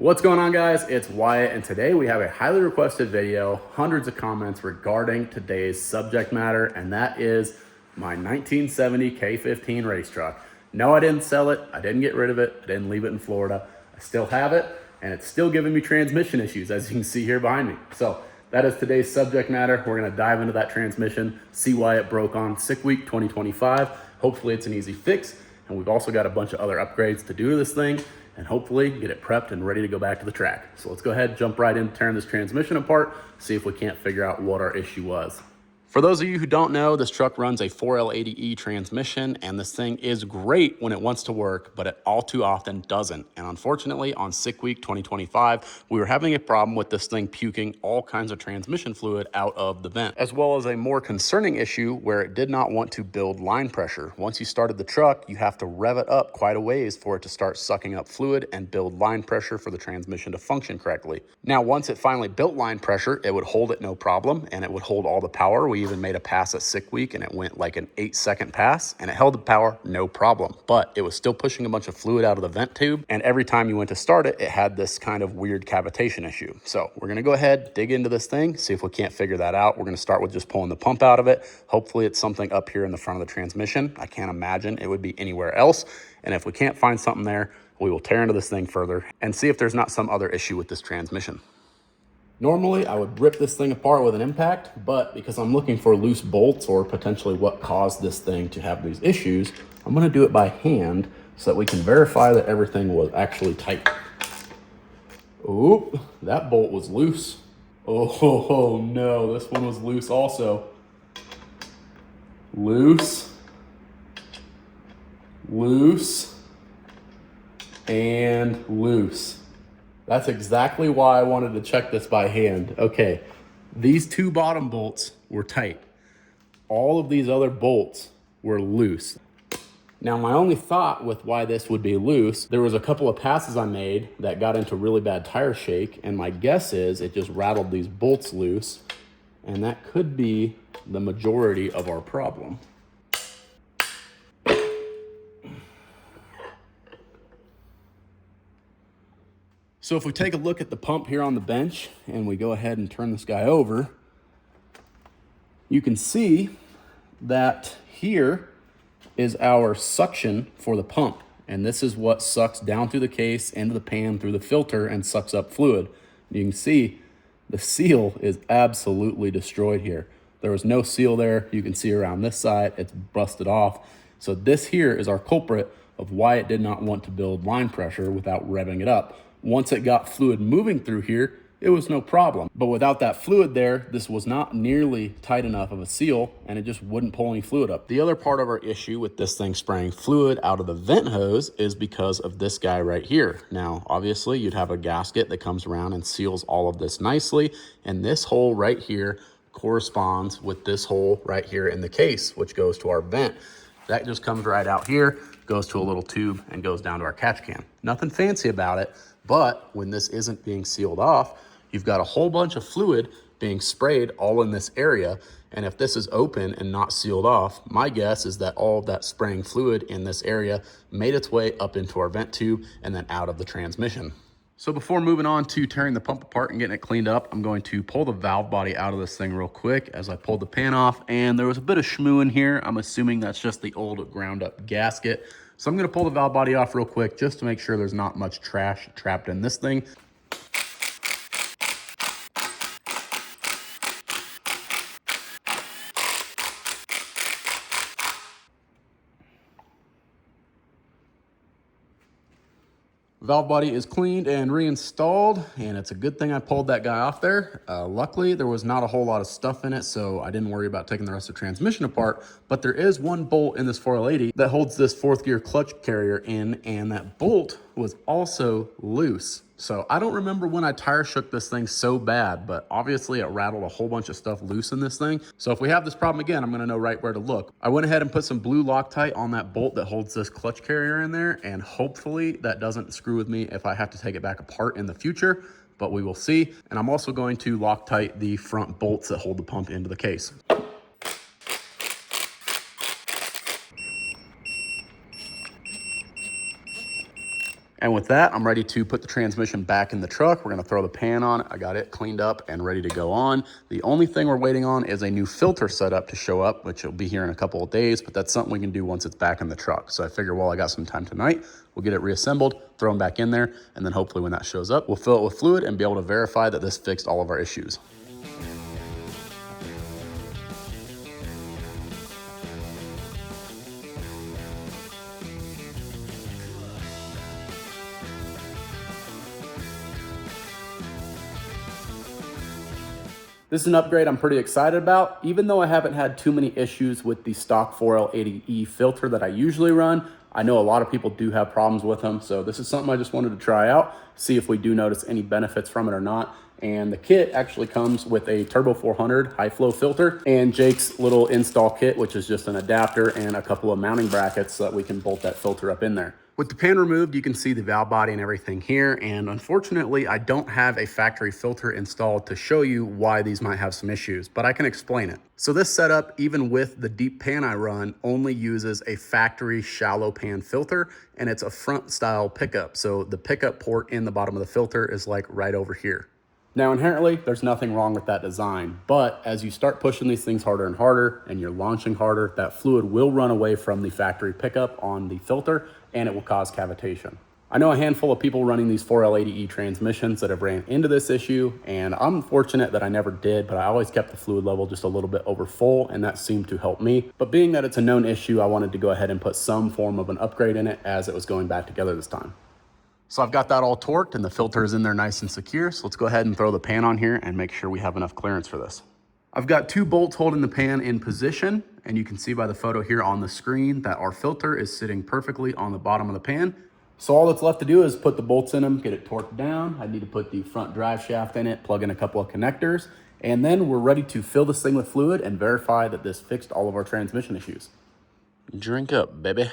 What's going on, guys? It's Wyatt, and today we have a highly requested video, hundreds of comments regarding today's subject matter, and that is my 1970 K15 race truck. No, I didn't sell it. I didn't get rid of it. I didn't leave it in Florida. I still have it, and it's still giving me transmission issues, as you can see here behind me. So that is today's subject matter. We're gonna dive into that transmission, see why it broke on Sickweek 2025. Hopefully it's an easy fix, and we've also got a bunch of other upgrades to do to this thing, and hopefully get it prepped and ready to go back to the track. So let's go ahead, jump right in, tearing this transmission apart, see if we can't figure out what our issue was. For those of you who don't know, this truck runs a 4L80E transmission, and this thing is great when it wants to work, but it all too often doesn't. And unfortunately, on Sickweek 2025, we were having a problem with this thing puking all kinds of transmission fluid out of the vent, as well as a more concerning issue where it did not want to build line pressure. Once you started the truck, you have to rev it up quite a ways for it to start sucking up fluid and build line pressure for the transmission to function correctly. Now, once it finally built line pressure, it would hold it no problem, and it would hold all the power. We even made a pass at Sickweek, and it went like an 8-second pass, and it held the power no problem, but it was still pushing a bunch of fluid out of the vent tube, and every time you went to start it, it had this kind of weird cavitation issue. So we're gonna go ahead, dig into this thing, see if we can't figure that out. We're gonna start with just pulling the pump out of it. Hopefully it's something up here in the front of the transmission. I can't imagine it would be anywhere else, and if we can't find something there, we will tear into this thing further and see if there's not some other issue with this transmission. Normally, I would rip this thing apart with an impact, but because I'm looking for loose bolts or potentially what caused this thing to have these issues, I'm gonna do it by hand so that we can verify that everything was actually tight. Oop, that bolt was loose. Oh no, this one was loose also. Loose, loose, and loose. That's exactly why I wanted to check this by hand. Okay, these two bottom bolts were tight. All of these other bolts were loose. Now, my only thought with why this would be loose, there was a couple of passes I made that got into really bad tire shake, and my guess is it just rattled these bolts loose, and that could be the majority of our problem. So if we take a look at the pump here on the bench and we go ahead and turn this guy over, you can see that here is our suction for the pump. And this is what sucks down through the case, into the pan, through the filter, and sucks up fluid. You can see the seal is absolutely destroyed here. There was no seal there. You can see around this side, it's busted off. So this here is our culprit of why it did not want to build line pressure without revving it up. Once it got fluid moving through here, it was no problem. But without that fluid there, this was not nearly tight enough of a seal, and it just wouldn't pull any fluid up. The other part of our issue with this thing spraying fluid out of the vent hose is because of this guy right here. Now, obviously, you'd have a gasket that comes around and seals all of this nicely, and this hole right here corresponds with this hole right here in the case, which goes to our vent. That just comes right out here, goes to a little tube, and goes down to our catch can. Nothing fancy about it. But when this isn't being sealed off, you've got a whole bunch of fluid being sprayed all in this area. And if this is open and not sealed off, my guess is that all of that spraying fluid in this area made its way up into our vent tube and then out of the transmission. So before moving on to tearing the pump apart and getting it cleaned up, I'm going to pull the valve body out of this thing real quick as I pulled the pan off. And there was a bit of schmoo in here. I'm assuming that's just the old ground up gasket. So I'm gonna pull the valve body off real quick just to make sure there's not much trash trapped in this thing. Valve body is cleaned and reinstalled, and it's a good thing I pulled that guy off there. Luckily, there was not a whole lot of stuff in it, so I didn't worry about taking the rest of the transmission apart, but there is one bolt in this 4L80 that holds this fourth gear clutch carrier in, and that bolt was also loose. So I don't remember when I tire shook this thing so bad, but obviously it rattled a whole bunch of stuff loose in this thing. So if we have this problem again, I'm gonna know right where to look. I went ahead and put some blue Loctite on that bolt that holds this clutch carrier in there, and hopefully that doesn't screw with me if I have to take it back apart in the future, but we will see. And I'm also going to Loctite the front bolts that hold the pump into the case. And with that, I'm ready to put the transmission back in the truck. We're gonna throw the pan on it. I got it cleaned up and ready to go on. The only thing we're waiting on is a new filter setup to show up, which will be here in a couple of days, but that's something we can do once it's back in the truck. So I figure while I got some time tonight, we'll get it reassembled, thrown back in there, and then hopefully when that shows up, we'll fill it with fluid and be able to verify that this fixed all of our issues. This is an upgrade I'm pretty excited about. Even though I haven't had too many issues with the stock 4L80E filter that I usually run, I know a lot of people do have problems with them. So this is something I just wanted to try out, see if we do notice any benefits from it or not. And the kit actually comes with a Turbo 400 high flow filter and Jake's little install kit, which is just an adapter and a couple of mounting brackets so that we can bolt that filter up in there. With the pan removed, you can see the valve body and everything here. And unfortunately, I don't have a factory filter installed to show you why these might have some issues, but I can explain it. So this setup, even with the deep pan I run, only uses a factory shallow pan filter, and it's a front style pickup. So the pickup port in the bottom of the filter is like right over here. Now, inherently, there's nothing wrong with that design, but as you start pushing these things harder and harder and you're launching harder, that fluid will run away from the factory pickup on the filter and it will cause cavitation. I know a handful of people running these 4L80E transmissions that have ran into this issue, and I'm fortunate that I never did, but I always kept the fluid level just a little bit over full, and that seemed to help me. But being that it's a known issue, I wanted to go ahead and put some form of an upgrade in it as it was going back together this time. So I've got that all torqued and the filter is in there nice and secure. So let's go ahead and throw the pan on here and make sure we have enough clearance for this. I've got 2 bolts holding the pan in position, and you can see by the photo here on the screen that our filter is sitting perfectly on the bottom of the pan. So all that's left to do is put the bolts in them, get it torqued down. I need to put the front drive shaft in it, plug in a couple of connectors, and then we're ready to fill this thing with fluid and verify that this fixed all of our transmission issues. Drink up, baby.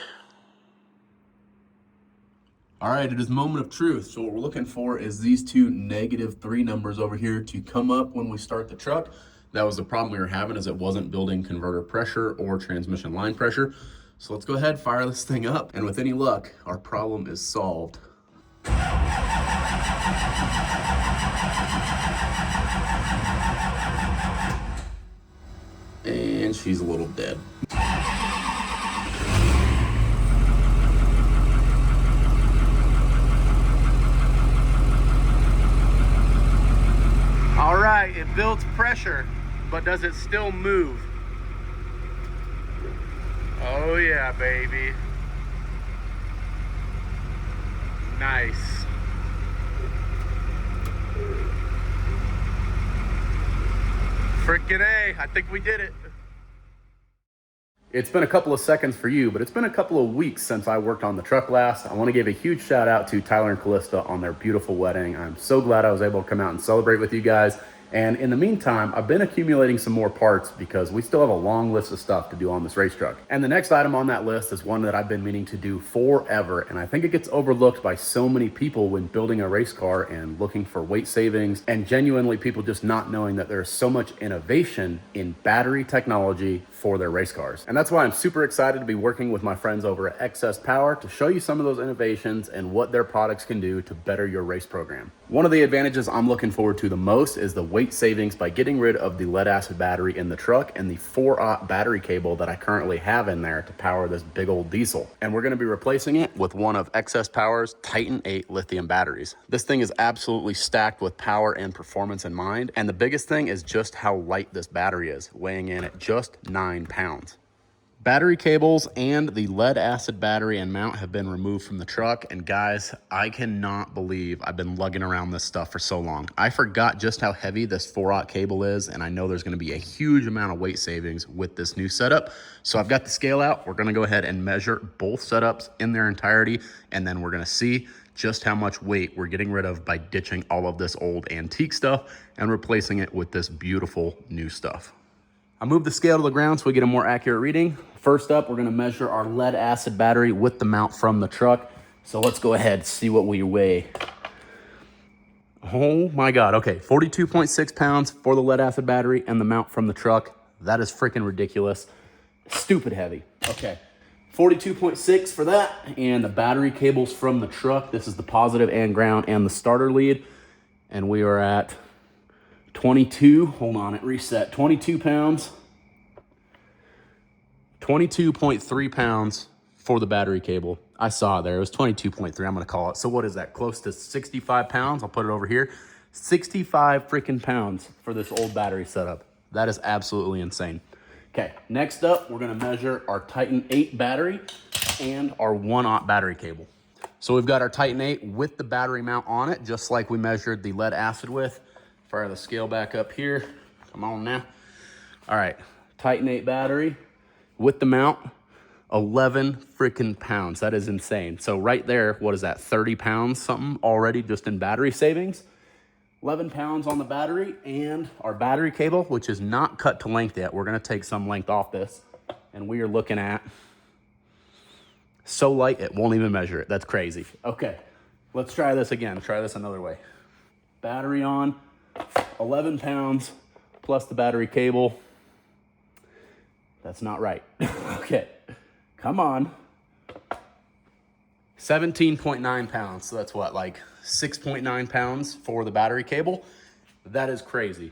All right, it is moment of truth. So what we're looking for is these 2 -3 numbers over here to come up when we start the truck. That was the problem we were having, is it wasn't building converter pressure or transmission line pressure. So let's go ahead, fire this thing up, and with any luck, our problem is solved. And she's a little dead. All right, it builds pressure, but does it still move? Oh yeah, baby. Nice. Frickin' A, I think we did it. It's been a couple of seconds for you, but it's been a couple of weeks since I worked on the truck last. I want to give a huge shout out to Tyler and Callista on their beautiful wedding. I'm so glad I was able to come out and celebrate with you guys. And in the meantime, I've been accumulating some more parts because we still have a long list of stuff to do on this race truck. And the next item on that list is one that I've been meaning to do forever. And I think it gets overlooked by so many people when building a race car and looking for weight savings, and genuinely people just not knowing that there's so much innovation in battery technology for their race cars. And that's why I'm super excited to be working with my friends over at Excess Power to show you some of those innovations and what their products can do to better your race program. One of the advantages I'm looking forward to the most is the weight savings by getting rid of the lead acid battery in the truck and the 4-aught battery cable that I currently have in there to power this big old diesel. And we're gonna be replacing it with one of Excess Power's Titan 8 lithium batteries. This thing is absolutely stacked with power and performance in mind. And the biggest thing is just how light this battery is, weighing in at just 9 pounds. Battery cables and the lead acid battery and mount have been removed from the truck. And guys, I cannot believe I've been lugging around this stuff for so long. I forgot just how heavy this 4-aught cable is, and I know there's gonna be a huge amount of weight savings with this new setup. So I've got the scale out. We're gonna go ahead and measure both setups in their entirety, and then we're gonna see just how much weight we're getting rid of by ditching all of this old antique stuff and replacing it with this beautiful new stuff. I moved the scale to the ground so we get a more accurate reading. First up, we're gonna measure our lead acid battery with the mount from the truck. So let's go ahead and see what we weigh. Oh my God, okay, 42.6 pounds for the lead acid battery and the mount from the truck. That is freaking ridiculous. Stupid heavy. Okay, 42.6 for that. And the battery cables from the truck. This is the positive and ground and the starter lead. And we are at 22, hold on, it reset, 22 pounds. 22.3 pounds for the battery cable. I saw it there, it was 22.3, I'm gonna call it. So what is that, close to 65 pounds? I'll put it over here. 65 freaking pounds for this old battery setup. That is absolutely insane. Okay, next up, we're gonna measure our Titan 8 battery and our 1-aught battery cable. So we've got our Titan 8 with the battery mount on it, just like we measured the lead acid with. Fire the scale back up here. Come on now. All right, Titan 8 battery with the mount, 11 freaking pounds. That is insane. So right there, what is that, 30 pounds something already just in battery savings? 11 pounds on the battery, and our battery cable, which is not cut to length yet. We're gonna take some length off this, and we are looking at, so light, it won't even measure it. That's crazy. Okay, let's try this again. Try this another way. Battery on, 11 pounds plus the battery cable. That's not right. Okay, come on. 17.9 pounds. So that's what, like 6.9 pounds for the battery cable? That is crazy.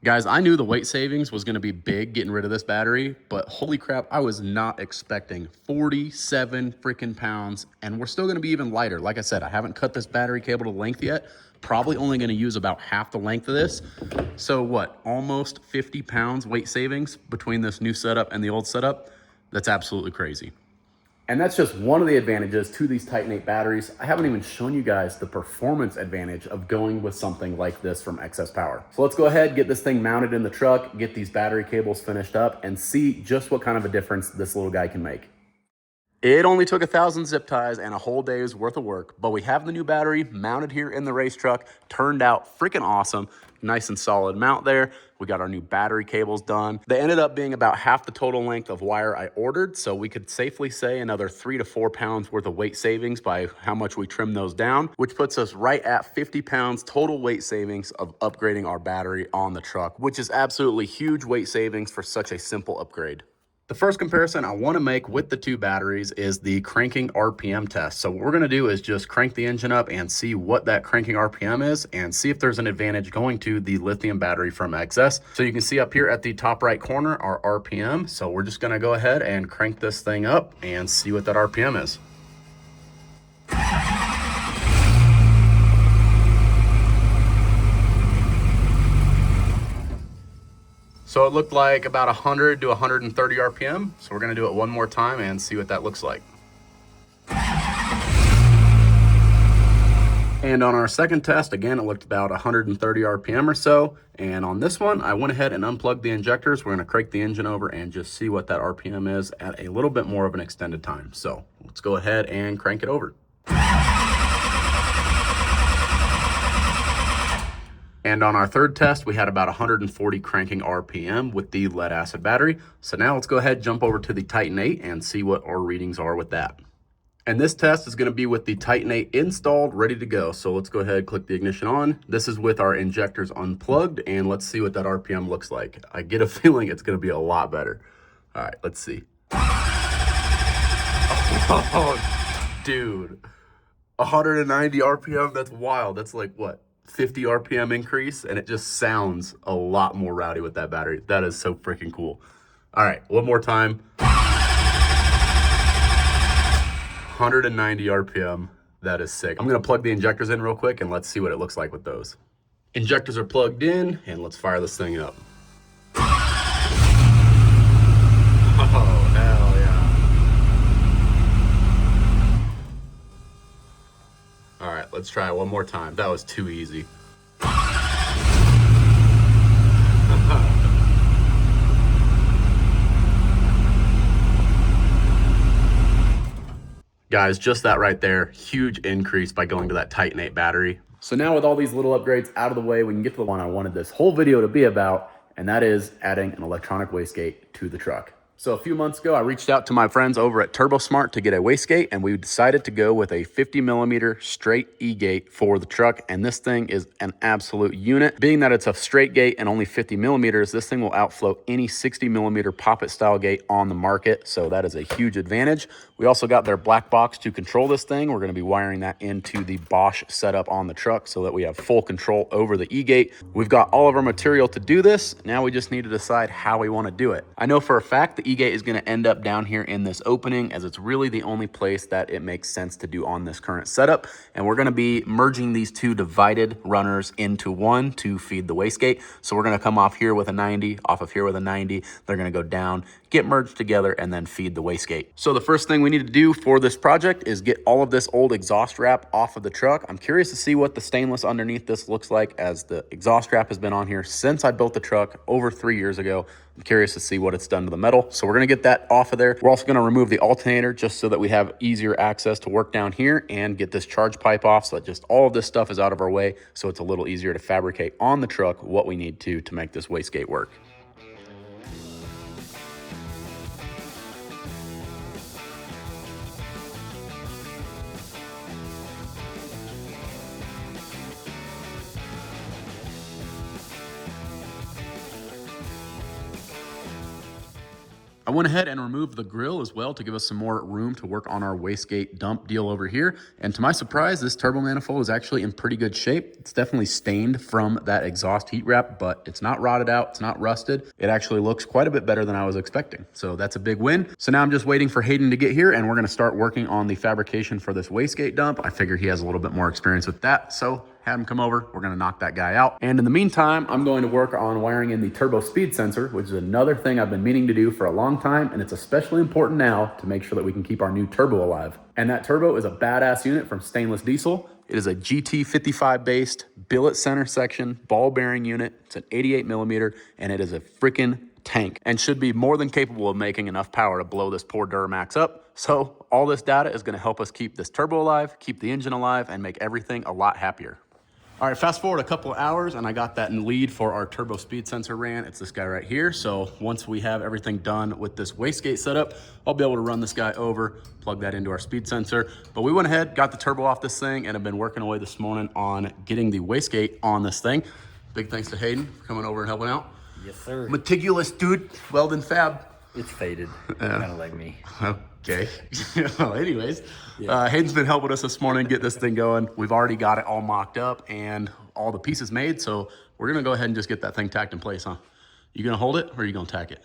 Guys, I knew the weight savings was gonna be big getting rid of this battery, but holy crap, I was not expecting 47 freaking pounds, and we're still gonna be even lighter. Like I said, I haven't cut this battery cable to length yet. Probably only gonna use about half the length of this. So what, almost 50 pounds weight savings between this new setup and the old setup? That's absolutely crazy. And that's just one of the advantages to these Titan 8 batteries. I haven't even shown you guys the performance advantage of going with something like this from Excess Power. So let's go ahead, get this thing mounted in the truck, get these battery cables finished up, and see just what kind of a difference this little guy can make. It only took 1,000 zip ties and a whole day's worth of work, but we have the new battery mounted here in the race truck. Turned out freaking awesome. Nice and solid mount there. We got our new battery cables done. They ended up being about half the total length of wire I ordered, so we could safely say another 3 to 4 pounds worth of weight savings by how much we trimmed those down, which puts us right at 50 pounds total weight savings of upgrading our battery on the truck, which is absolutely huge weight savings for such a simple upgrade. The first comparison I want to make with the two batteries is the cranking RPM test. So what we're going to do is just crank the engine up and see what that cranking RPM is and see if there's an advantage going to the lithium battery from XS. So you can see up here at the top right corner our RPM. So we're just going to go ahead and crank this thing up and see what that RPM is. So it looked like about 100 to 130 RPM. So we're gonna do it one more time and see what that looks like. And on our second test, again, it looked about 130 RPM or so. And on this one, I went ahead and unplugged the injectors. We're gonna crank the engine over and just see what that RPM is at a little bit more of an extended time. So let's go ahead and crank it over. And on our third test, we had about 140 cranking RPM with the lead acid battery. So now let's go ahead, jump over to the Titan 8 and see what our readings are with that. And this test is gonna be with the Titan 8 installed, ready to go. So let's go ahead, click the ignition on. This is with our injectors unplugged, and let's see what that RPM looks like. I get a feeling it's gonna be a lot better. All right, let's see. Oh, dude, 190 RPM, that's wild. That's like what? 50 RPM increase, and it just sounds a lot more rowdy with that battery. That is so freaking cool. All right, one more time. 190 RPM. That is sick. I'm gonna plug the injectors in real quick and let's see what it looks like with those. Injectors are plugged in, and let's fire this thing up. Oh, hell yeah. All right, let's try it one more time. That was too easy. Guys, just that right there, huge increase by going to that Titan 8 battery. So now with all these little upgrades out of the way, we can get to the one I wanted this whole video to be about, and that is adding an electronic wastegate to the truck. So a few months ago, I reached out to my friends over at TurboSmart to get a wastegate, and we decided to go with a 50 millimeter straight E-gate for the truck. And this thing is an absolute unit. Being that it's a straight gate and only 50 millimeters, this thing will outflow any 60 millimeter poppet style gate on the market. So that is a huge advantage. We also got their black box to control this thing. We're gonna be wiring that into the Bosch setup on the truck so that we have full control over the E-gate. We've got all of our material to do this. Now we just need to decide how we wanna do it. I know for a fact the E-gate is going to end up down here in this opening, as it's really the only place that it makes sense to do on this current setup. And we're going to be merging these two divided runners into one to feed the wastegate. So we're going to come off here with a 90, off of here with a 90. They're going to go down, get merged together, and then feed the wastegate. So the first thing we need to do for this project is get all of this old exhaust wrap off of the truck. I'm curious to see what the stainless underneath this looks like, as the exhaust wrap has been on here since I built the truck over 3 years ago. I'm curious to see what it's done to the metal. So we're gonna get that off of there. We're also gonna remove the alternator just so that we have easier access to work down here, and get this charge pipe off so that just all of this stuff is out of our way, so it's a little easier to fabricate on the truck what we need to make this wastegate work. I went ahead and removed the grill as well to give us some more room to work on our wastegate dump deal over here. And to my surprise, this turbo manifold is actually in pretty good shape. It's definitely stained from that exhaust heat wrap, but it's not rotted out, it's not rusted. It actually looks quite a bit better than I was expecting. So that's a big win. So now I'm just waiting for Hayden to get here, and we're gonna start working on the fabrication for this wastegate dump. I figure he has a little bit more experience with that, so have him come over. We're gonna knock that guy out. And in the meantime, I'm going to work on wiring in the turbo speed sensor, which is another thing I've been meaning to do for a long time. And it's especially important now to make sure that we can keep our new turbo alive. And that turbo is a badass unit from Stainless Diesel. It is a GT55 based billet center section ball bearing unit. It's an 88 millimeter, and it is a freaking tank, and should be more than capable of making enough power to blow this poor Duramax up. So all this data is gonna help us keep this turbo alive, keep the engine alive, and make everything a lot happier. All right, fast forward a couple of hours, and I got that in lead for our turbo speed sensor ran. It's this guy right here. So once we have everything done with this wastegate setup, I'll be able to run this guy over, plug that into our speed sensor. But we went ahead, got the turbo off this thing, and have been working away this morning on getting the wastegate on this thing. Big thanks to Hayden for coming over and helping out. Yes, sir. Meticulous dude, welding fab. It's faded, kind of like me. Okay. Well, anyways, Hayden's been helping us this morning get this thing going. We've already got it all mocked up and all the pieces made. So we're going to go ahead and just get that thing tacked in place, huh? You going to hold it, or are you going to tack it?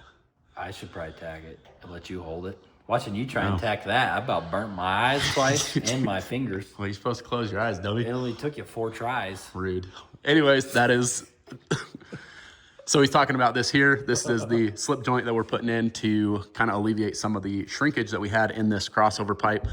I should probably tag it and let you hold it. Watching you try and tack that, I about burnt my eyes twice and my fingers. Well, you're supposed to close your eyes, dummy. It only took you 4 tries. Rude. Anyways, that is... So he's talking about this here. This is the slip joint that we're putting in to kind of alleviate some of the shrinkage that we had in this crossover pipe.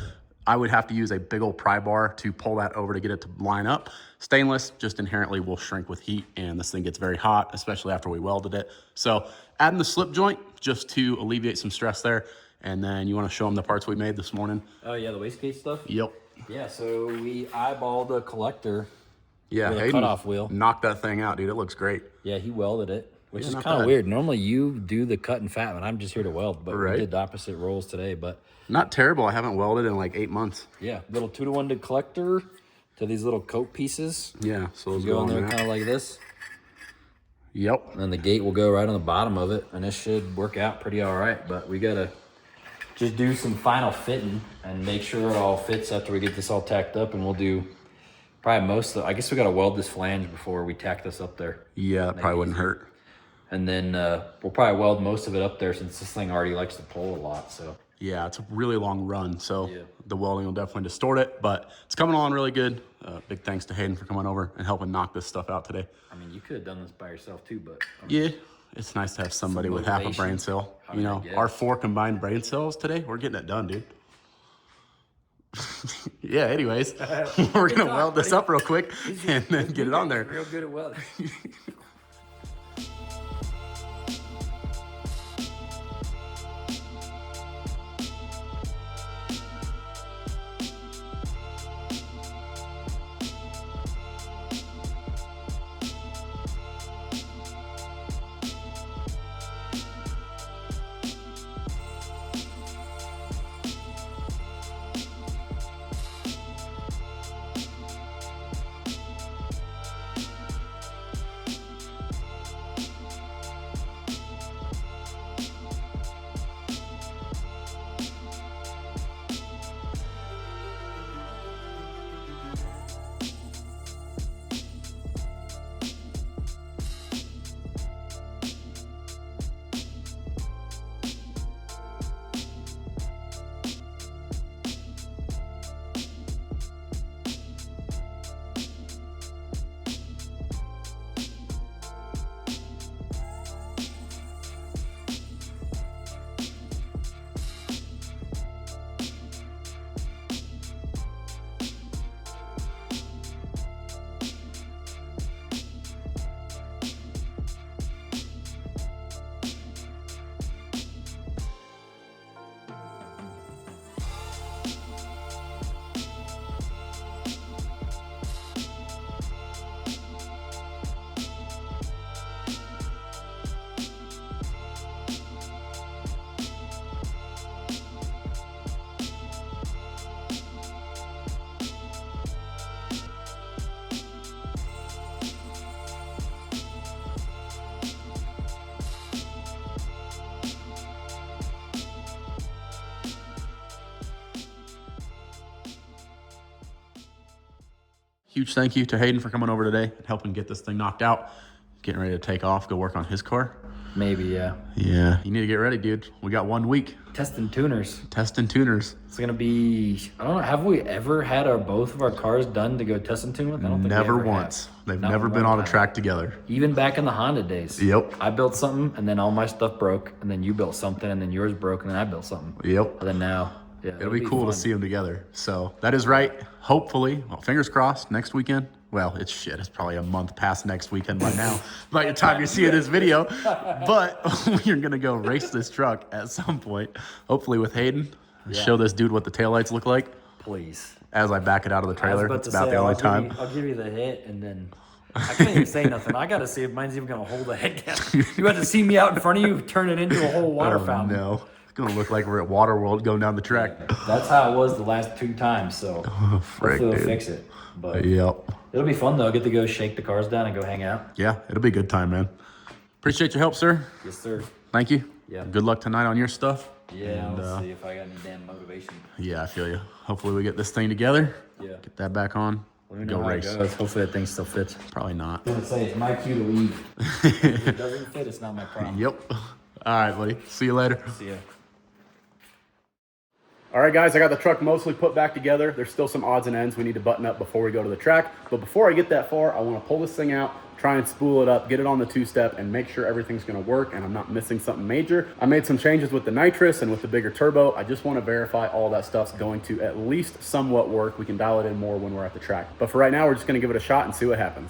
I would have to use a big old pry bar to pull that over to get it to line up. Stainless just inherently will shrink with heat, and this thing gets very hot, especially after we welded it. So adding the slip joint just to alleviate some stress there. And then you want to show them the parts we made this morning? Oh yeah, the wastegate stuff? Yep. Yeah, so we eyeballed the collector. Yeah, with a Hayden cutoff wheel. Knocked that thing out, dude. It looks great. Yeah, he welded it, which is not kind of bad. weird. Normally you do the cut and fat, and I'm just here to weld, but Right. we did the opposite roles today. But Not terrible. I haven't welded in like 8 months. yeah, little 2-to-1 to collector to these little coat pieces. Yeah, so let's Go go in on there that. kind of like this. Yep. And then the gate will go right on the bottom of it, and it should work out pretty all right. But we gotta just do some final fitting and make sure it all fits after we get this all tacked up, and we'll do probably most of, I guess we gotta weld this flange before we tack this up there. Yeah, that probably wouldn't hurt. And then we'll probably weld most of it up there since this thing already likes to pull a lot, so. Yeah, it's a really long run, so Yeah. the welding will definitely distort it, but it's coming along really good. Big thanks to Hayden for coming over and helping knock this stuff out today. I mean, you could have done this by yourself too, but. Yeah, it's nice to have somebody with half a motivation. brain cell. I You mean, I know, guess. our 4 combined brain cells today, we're getting it done, dude. Yeah, anyways, we're going to weld this up real quick and then get it on there. Real good at welding. Huge thank you to Hayden for coming over today and helping get this thing knocked out. Getting ready to take off, go work on his car. Maybe, yeah. Yeah, you need to get ready, dude. We got 1 week. Testing tuners. Testing tuners. It's gonna be, I don't know, have we ever had both of our cars done to go test and tune with? I don't think Never we ever once. have. They've Not never one been on a time. track together. Even back in the Honda days. Yep. I built something and then all my stuff broke, and then you built something and then yours broke and then I built something. Yep. But then now, yeah. It'll be cool to see them together. So that is right. Hopefully, well, fingers crossed, next weekend. Well, it's shit. It's probably a month past next weekend by now, by the time you're seeing this video. But we're going to go race this truck at some point, hopefully with Hayden. Yeah. Show this dude what the taillights look like Please. as I back it out of the trailer. It's about the only time. I'll give you the hit and then I can't even say nothing. I got to see if mine's even going to hold the head down. You have to see me out in front of you turn it into a whole water fountain. No. It's going to look like we're at Waterworld going down the track. That's how it was the last 2 times, so Frick, hopefully dude. we'll fix it. But Yep. it'll be fun though. I'll get to go shake the cars down and go hang out. Yeah, it'll be a good time, man. Appreciate your help, sir. Yes, sir. Thank you. Yeah. Good luck tonight on your stuff. Yeah, And, let's see if I got any damn motivation. Yeah, I feel you. Hopefully we get this thing together. Yeah. Get that back on. Let me Go know how race. it goes. Hopefully that thing still fits. Probably not. I was gonna say it's my cue to leave. If it doesn't fit, it's not my problem. Yep. All right, buddy. See you later. See ya. All right, guys, I got the truck mostly put back together. There's still some odds and ends we need to button up before we go to the track. But before I get that far, I want to pull this thing out, try and spool it up, get it on the 2-step, and make sure everything's going to work and I'm not missing something major. I made some changes with the nitrous and with the bigger turbo. I just want to verify all that stuff's going to at least somewhat work. We can dial it in more when we're at the track. But for right now, we're just going to give it a shot and see what happens.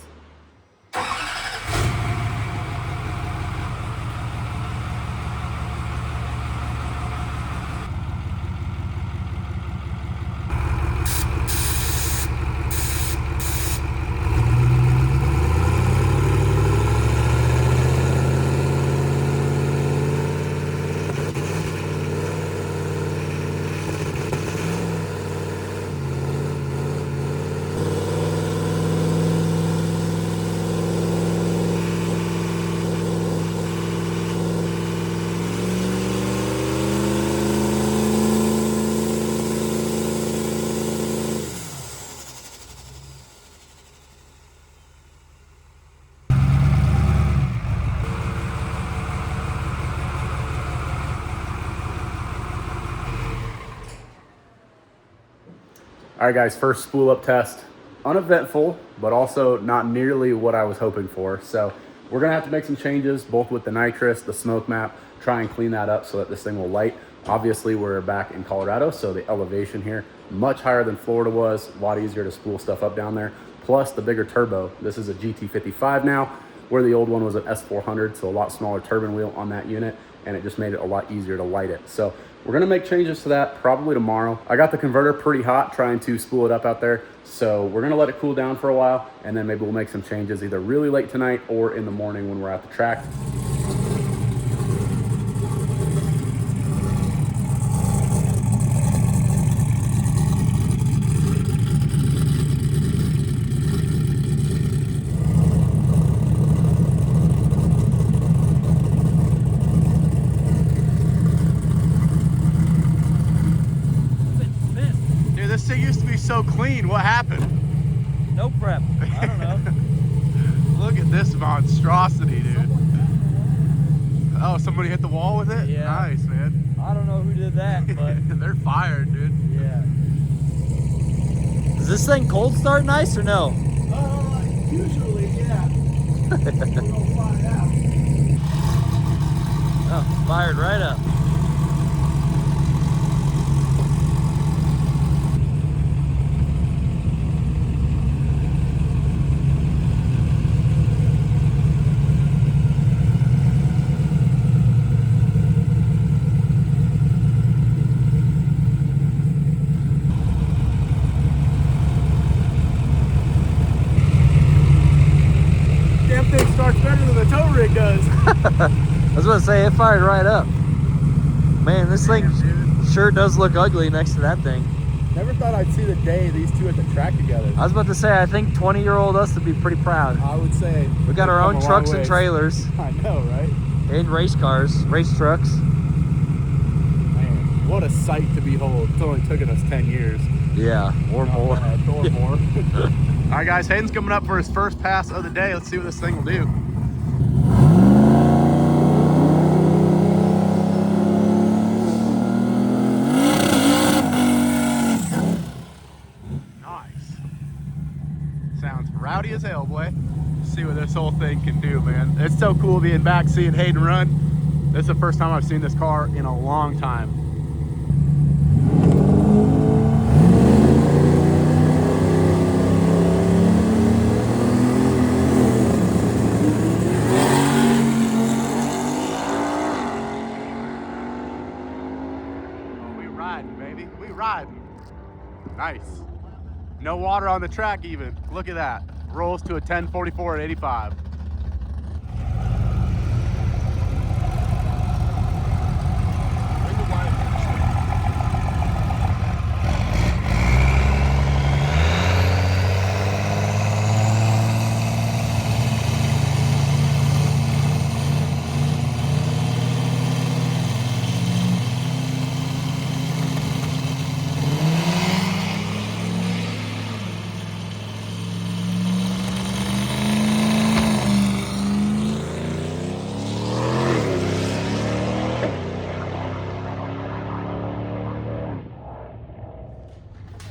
All right, guys, first spool up test. Uneventful, but also not nearly what I was hoping for. So we're gonna have to make some changes, both with the nitrous, the smoke map, try and clean that up so that this thing will light. Obviously, we're back in Colorado, so the elevation here, much higher than Florida was, a lot easier to spool stuff up down there. Plus the bigger turbo. This is a GT55 now, where the old one was an S400, so a lot smaller turbine wheel on that unit, and it just made it a lot easier to light it. So we're gonna make changes to that probably tomorrow. I got the converter pretty hot trying to spool it up out there, so we're gonna let it cool down for a while, and then maybe we'll make some changes either really late tonight or in the morning when we're at the track. This thing used to be so clean. What happened? No prep. I don't know. Look at this monstrosity, dude. Oh, somebody hit the wall with it? Yeah. Nice, man. I don't know who did that, but They're fired, dude. yeah. Does this thing cold start nice or no? Usually, yeah. We're gonna find out. Oh, fired right up. Damn thing starts better than the tow rig does. I was gonna say it fired right up. Man, this thing sure does look ugly next to that thing. Never thought I'd see the day these two at the track together. I was about to say, I think 20-year-old us would be pretty proud. I would say. We got our own trucks and trailers I know, right? and race cars, race trucks. Man, what a sight to behold. It's only taken us 10 years. Yeah, or more. Or more. All right, guys, Hayden's coming up for his first pass of the day. Let's see what this thing will do. Nice. Sounds rowdy as hell, boy. Let's see what this whole thing can do, man. It's so cool being back, seeing Hayden run. This is the first time I've seen this car in a long time. Baby, we riding. Nice. No water on the track even. Look at that. Rolls to a 1044 at 85.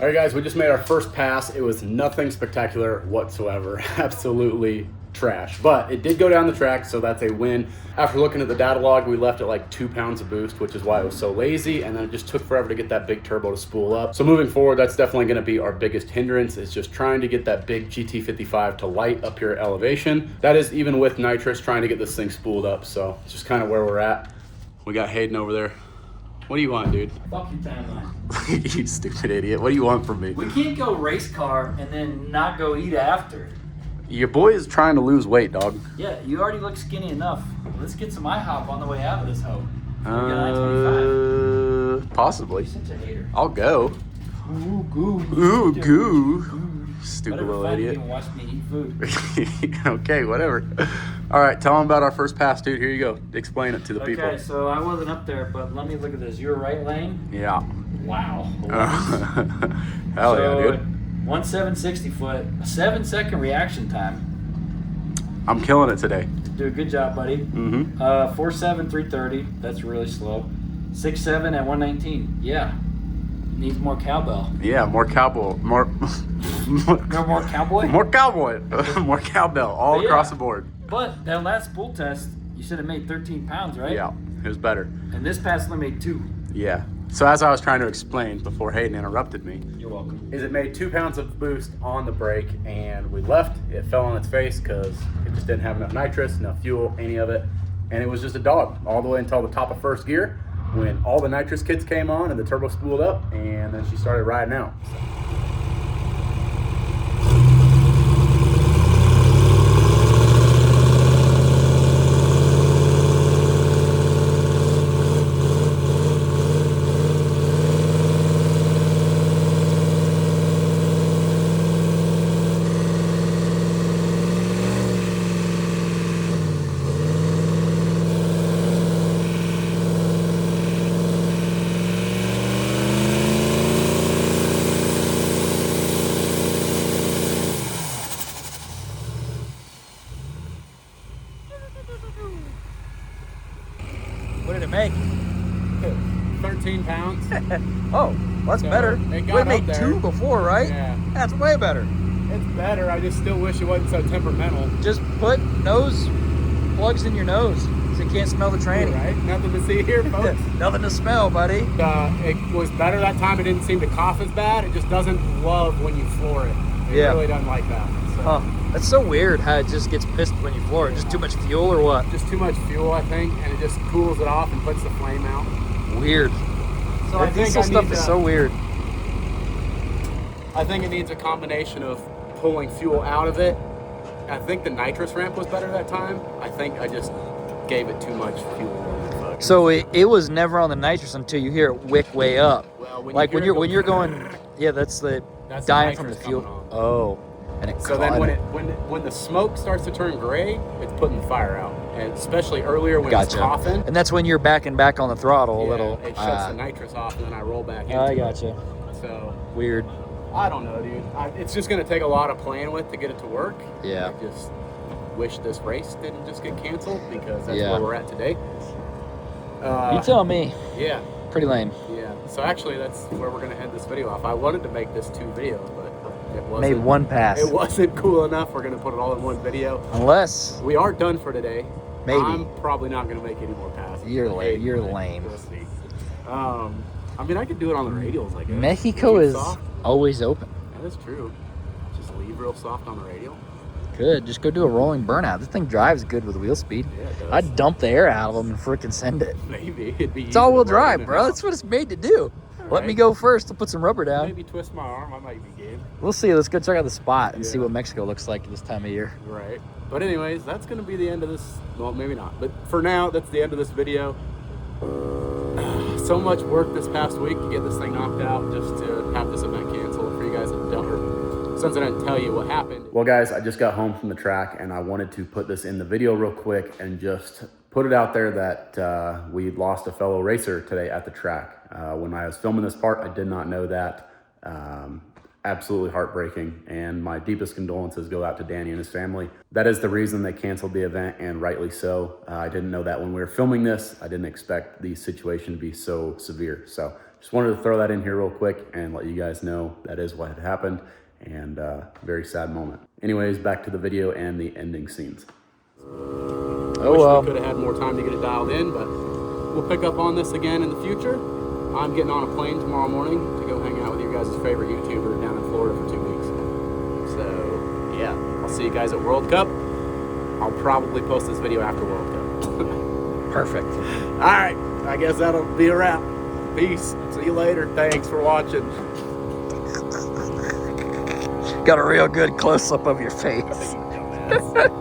All right, guys, we just made our first pass. It was nothing spectacular whatsoever. Absolutely trash. But it did go down the track, so that's a win. After looking at the data log, we left at like 2 pounds of boost, which is why it was so lazy. And then it just took forever to get that big turbo to spool up. So moving forward, that's definitely gonna be our biggest hindrance. It's just trying to get that big GT55 to light up your elevation. That is even with nitrous, trying to get this thing spooled up. So it's just kind of where we're at. We got Hayden over there. What do you want, dude? Fuck your timeline. You stupid idiot. What do you want from me? We can't go race car and then not go eat after. Your boy is trying to lose weight, dog. Yeah, you already look skinny enough. Let's get some IHOP on the way out of this hoe. Can we get I-25? Possibly. You're such a hater. I'll go. Ooh, goo. Ooh, goo. Stupid Whatever, little fine, idiot. you can watch me eat food. Okay, whatever. All right, tell them about our first pass, dude. Here you go. Explain it to the people. Okay, so I wasn't up there, but let me look at this. You're right lane? Yeah. Wow. Hell so, yeah, dude. 1.760 foot, 7-second reaction time. I'm killing it today. Do a good job, buddy. Mm-hmm. 4.7, 330. That's really slow. 6.7 at 119. Yeah. Needs more cowbell. Yeah, more cowboy. More More cowboy? More cowboy. More cowbell all But yeah. across the board. But that last spool test, you should have made 13 pounds, right? Yeah, it was better. And this pass only made 2. Yeah. So as I was trying to explain before Hayden interrupted me, You're welcome. is it made 2 pounds of boost on the brake, and we left. It fell on its face because it just didn't have enough nitrous, enough fuel, any of it. And it was just a dog all the way until the top of first gear when all the nitrous kits came on and the turbo spooled up, and then she started riding out. What did it make? 13 pounds. Oh, that's So, better. it We got made up there. 2 before, right? Yeah. That's way better. It's better. I just still wish it wasn't so temperamental. Just put nose plugs in your nose so you can't smell the tranny. Right? Nothing to see here, folks. Nothing to smell, buddy. It was better that time. It didn't seem to cough as bad. It just doesn't love when you floor it. It Yeah. really doesn't like that. So. Huh. That's so weird how it just gets pissed when you floor it. Just too much fuel or what? Just too much fuel, I think, and it just cools it off and puts the flame out. Weird. So I think diesel I stuff need is to- so weird. I think it needs a combination of pulling fuel out of it. I think the nitrous ramp was better that time. I think I just gave it too much fuel. So it was never on the nitrous until you hear it wick way up. Well, when Like you hear it when go you're going, yeah, that's the That's the dying from the nitrous fuel. coming on. Oh, and it So then when the smoke starts to turn gray, it's putting the fire out. And especially earlier when it's gotcha. coughing. And that's when you're backing back on the throttle a Yeah, little. It shuts the nitrous off, and then I roll back into I it. gotcha. So Weird. I don't know, dude. It's just going to take a lot of playing with to get it to work. Yeah. I just wish this race didn't just get canceled because that's Yeah. where we're at today. You tell me. Yeah. Pretty lame. Yeah. So actually, that's where we're going to end this video off. I wanted to make this 2 videos, but it wasn't. Made one pass. It wasn't cool enough. We're going to put it all in one video. Unless We are done for today. Maybe. I'm probably not going to make any more passes. You're lame. You're But lame. We'll see. I mean, I could do it on the radials, I guess. Mexico Leave is soft. always open. That is true. Just leave real soft on the radial. Good. Just go do a rolling burnout. This thing drives good with wheel speed. Yeah, it does. I'd dump the air out of them and freaking send it. Maybe it'd be. It's all-wheel drive, bro. That's what it's made to do. Let me go first. I'll put some rubber down. Maybe twist my arm. I might be game. We'll see. Let's go check out the spot and see Yeah. what Mexico looks like this time of year. Right. But anyways, that's going to be the end of this. Well, maybe not. But for now, that's the end of this video. So much work this past week to get this thing knocked out, just to have this event canceled for you guys that don't. Or since I didn't tell you what happened. Well, guys, I just got home from the track, and I wanted to put this in the video real quick and just put it out there that we lost a fellow racer today at the track. When I was filming this part, I did not know that. Absolutely heartbreaking, and my deepest condolences go out to Danny and his family. That is the reason they canceled the event, and rightly so. I didn't know that when we were filming this. I didn't expect the situation to be so severe. So just wanted to throw that in here real quick and let you guys know that is what had happened, and very sad moment. Anyways, back to the video and the ending scenes. Oh, Wish well. we could have had more time to get it dialed in, but we'll pick up on this again in the future. I'm getting on a plane tomorrow morning to go hang out with your guys' favorite YouTuber down in Florida for 2 weeks. So, yeah, I'll see you guys at World Cup. I'll probably post this video after World Cup. Perfect. All right, I guess that'll be a wrap. Peace. See you later. Thanks for watching. Got a real good close-up of your face. Dumbass.